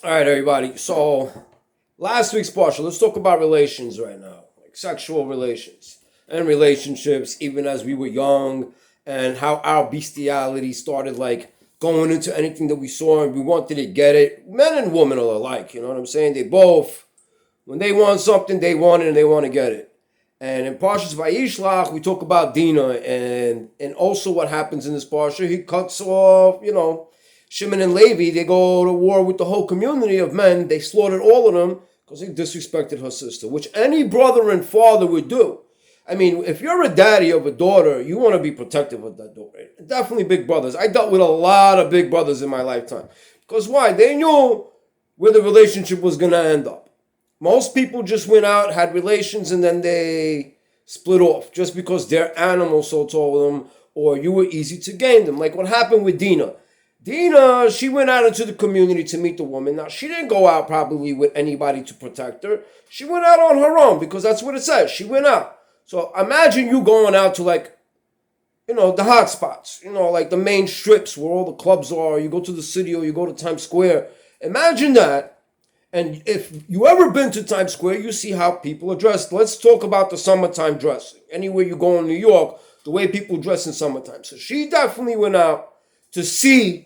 All right, everybody. So last week's partial. Let's talk about relations right now, like sexual relations and relationships, even as we were young, and how our bestiality started, like going into anything that we saw and we wanted to get it. Men and women are alike. You know what I'm saying? They both, when they want something, they want it and they want to get it. And in Parshas Vayichlach, we talk about Dina and also what happens in this parsha. He cuts off, Shimon and Levi. They go to war with the whole community of men. They slaughtered all of them because they disrespected her sister, which any brother and father would do. I mean, if you're a daddy of a daughter, you want to be protective of that daughter. Definitely big brothers. I dealt with a lot of big brothers in my lifetime. Because why? They knew where the relationship was going to end up. Most people just went out, had relations, and then they split off just because their animal so told them, or you were easy to gain them. Like what happened with Dina. Dina, she went out into the community to meet the woman. Now, she didn't go out probably with anybody to protect her. She went out on her own because that's what it says. She went out. So imagine you going out to the hot spots, like the main strips where all the clubs are. You go to the city or you go to Times Square. Imagine that. And if you ever been to Times Square, you see how people are dressed. Let's talk about the summertime dressing. Anywhere you go in New York, the way people dress in summertime. So she definitely went out to see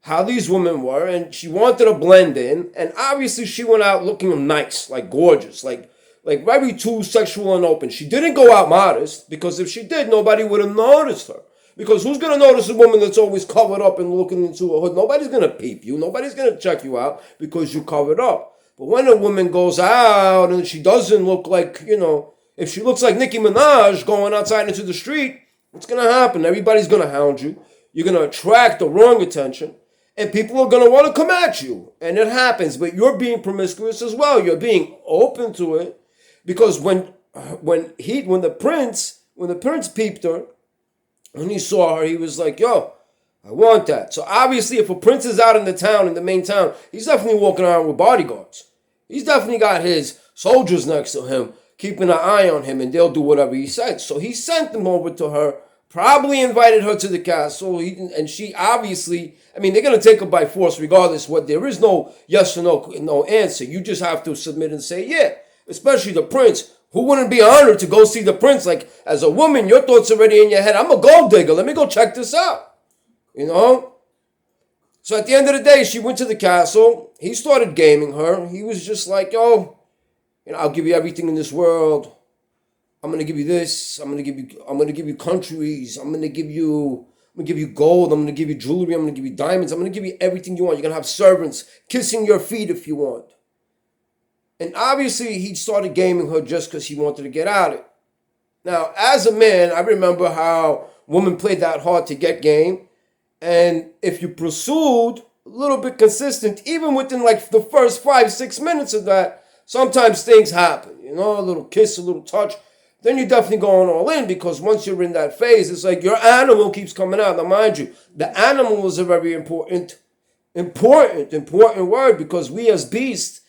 how these women were, and she wanted to blend in. And obviously, she went out looking nice, like gorgeous, like very too sexual and open. She didn't go out modest because if she did, nobody would have noticed her. Because who's going to notice a woman that's always covered up and looking into a hood? Nobody's going to peep you. Nobody's going to check you out because you covered up. But when a woman goes out and she doesn't look like, if she looks like Nicki Minaj going outside into the street, what's going to happen? Everybody's going to hound you. You're going to attract the wrong attention. And people are going to want to come at you. And it happens. But you're being promiscuous as well. You're being open to it. Because when the prince peeped her, when he saw her, he was like, yo, I want that. So obviously, if a prince is out in the main town, he's definitely walking around with bodyguards. He's definitely got his soldiers next to him, keeping an eye on him, and they'll do whatever he says. So he sent them over to her, probably invited her to the castle, and she obviously, they're going to take her by force regardless what. There is no yes or no answer. You just have to submit and say, yeah, especially the prince. Who wouldn't be honored to go see the prince? Like, as a woman, your thoughts already in your head. I'm a gold digger. Let me go check this out. So at the end of the day, she went to the castle. He started gaming her. He was just like, yo, I'll give you everything in this world. I'm gonna give you this. I'm gonna give you countries. I'm gonna give you gold. I'm gonna give you jewelry. I'm gonna give you diamonds. I'm gonna give you everything you want. You're gonna have servants kissing your feet if you want. And obviously, he started gaming her just because he wanted to get at it. Now, as a man, I remember how women played that hard to get game. And if you pursued a little bit consistent, even within like the first 5-6 minutes of that, sometimes things happen. A little kiss, a little touch. Then you're definitely going all in because once you're in that phase, it's like your animal keeps coming out. Now, mind you, the animal is a very important word because we as beasts,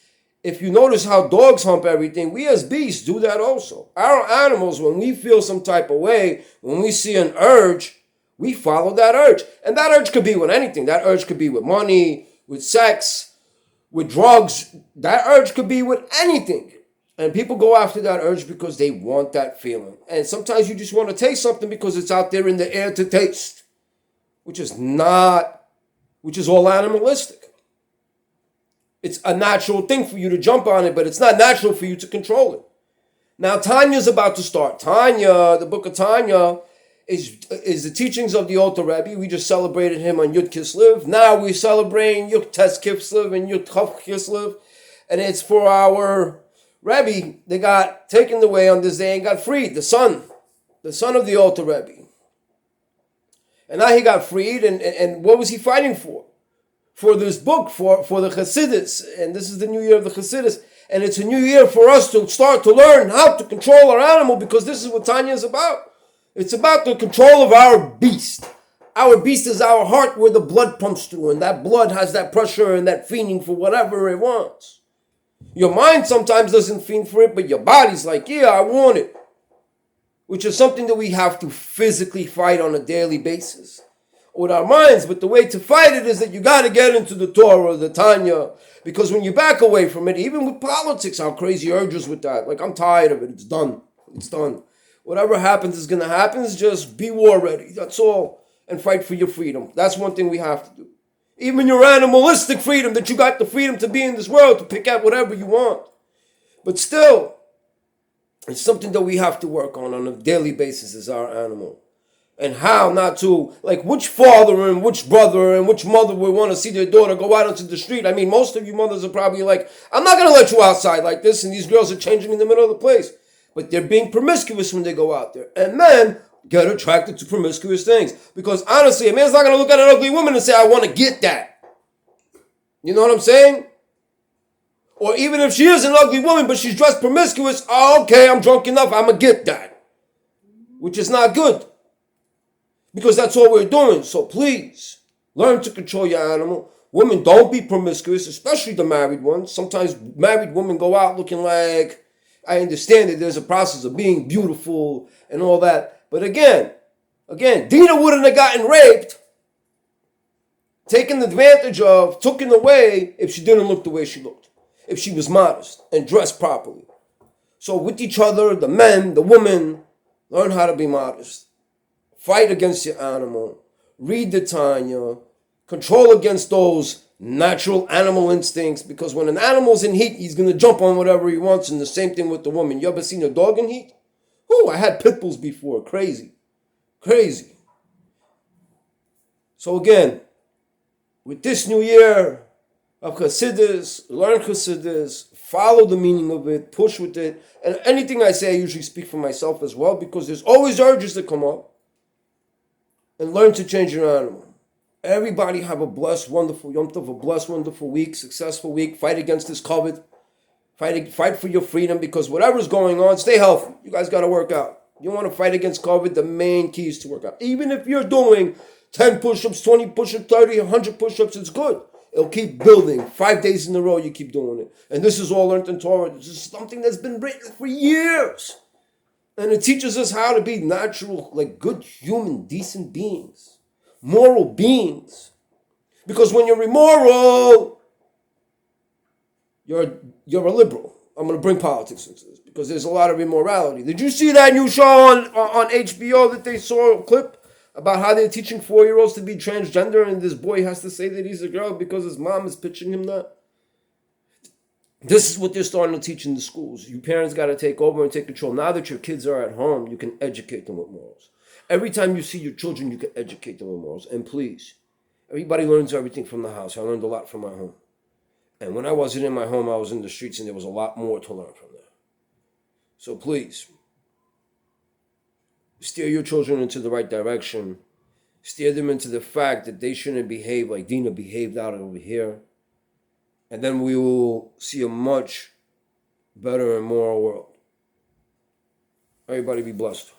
if you notice how dogs hump everything, we as beasts do that also. Our animals, when we feel some type of way, when we see an urge, we follow that urge. And that urge could be with anything. That urge could be with money, with sex, with drugs. That urge could be with anything. And people go after that urge because they want that feeling. And sometimes you just want to taste something because it's out there in the air to taste, which is all animalistic. It's a natural thing for you to jump on it, but it's not natural for you to control it. Now, Tanya's about to start. Tanya, the book of Tanya, is the teachings of the Alter Rebbe. We just celebrated him on Yud Kislev. Now we're celebrating Yud Tes Kislev and Yud Chav Kislev. And it's for our Rebbe. They got taken away on this day and got freed. The son of the Alter Rebbe. And now he got freed, and what was he fighting for? For this book, for the Hasidus, and this is the new year of the Hasidus, and it's a new year for us to start to learn how to control our animal, because this is what Tanya is about. It's about the control of our beast. Our beast is our heart where the blood pumps through, and that blood has that pressure and that feeling for whatever it wants. Your mind sometimes doesn't fiend for it, but your body's like, yeah, I want it. Which is something that we have to physically fight on a daily basis. with our minds, but the way to fight it is that you got to get into the Torah, the Tanya, because when you back away from it, even with politics, how crazy urges with that. Like, I'm tired of it. It's done. It's done. Whatever happens is going to happen. Just be war ready. That's all. And fight for your freedom. That's one thing we have to do. Even your animalistic freedom, that you got the freedom to be in this world, to pick out whatever you want. But still, it's something that we have to work on a daily basis as our animal. And how not to, like, which father and which brother and which mother would want to see their daughter go out onto the street. I mean, most of you mothers are probably like, I'm not going to let you outside like this, and these girls are changing in the middle of the place. But they're being promiscuous when they go out there. And men get attracted to promiscuous things. Because honestly, a man's not going to look at an ugly woman and say, I want to get that. You know what I'm saying? Or even if she is an ugly woman, but she's dressed promiscuous, oh, okay, I'm drunk enough, I'm going to get that. Which is not good. Because that's all we're doing. So please, learn to control your animal. Women, don't be promiscuous, especially the married ones. Sometimes married women go out looking like, I understand that there's a process of being beautiful and all that. But again, Dina wouldn't have gotten raped, taken advantage of, taken away if she didn't look the way she looked. If she was modest and dressed properly. So with each other, the men, the women, learn how to be modest. Fight against your animal. Read the Tanya. Control against those natural animal instincts, because when an animal's in heat, he's going to jump on whatever he wants, and the same thing with the woman. You ever seen a dog in heat? Oh, I had pit bulls before. Crazy. So again, with this new year of Chassidus, learn Chassidus, follow the meaning of it, push with it, and anything I say I usually speak for myself as well, because there's always urges that come up, and learn to change your animal. Everybody have a blessed, wonderful Yom Tov, a blessed, wonderful week, successful week. Fight against this COVID. Fight for your freedom, because whatever's going on, stay healthy. You guys got to work out. You want to fight against COVID, the main key is to work out. Even if you're doing 10 push-ups, 20 push-ups, 30, 100 push-ups, it's good. It'll keep building. 5 days in a row, you keep doing it. And this is all learned in Torah. This is something that's been written for years. And it teaches us how to be natural, like good human, decent beings. Moral beings. Because when you're immoral, you're a liberal. I'm going to bring politics into this, because there's a lot of immorality. Did you see that new show on HBO that they saw a clip about how they're teaching 4-year-olds to be transgender, and this boy has to say that he's a girl because his mom is pitching him that? This is what they're starting to teach in the schools. You parents got to take over and take control. Now that your kids are at home, you can educate them with morals. Every time you see your children, you can educate them with morals. And please, everybody learns everything from the house. I learned a lot from my home. And when I wasn't in my home, I was in the streets, and there was a lot more to learn from there. So please, steer your children into the right direction. Steer them into the fact that they shouldn't behave like Dina behaved out over here. And then we will see a much better and moral world. Everybody be blessed.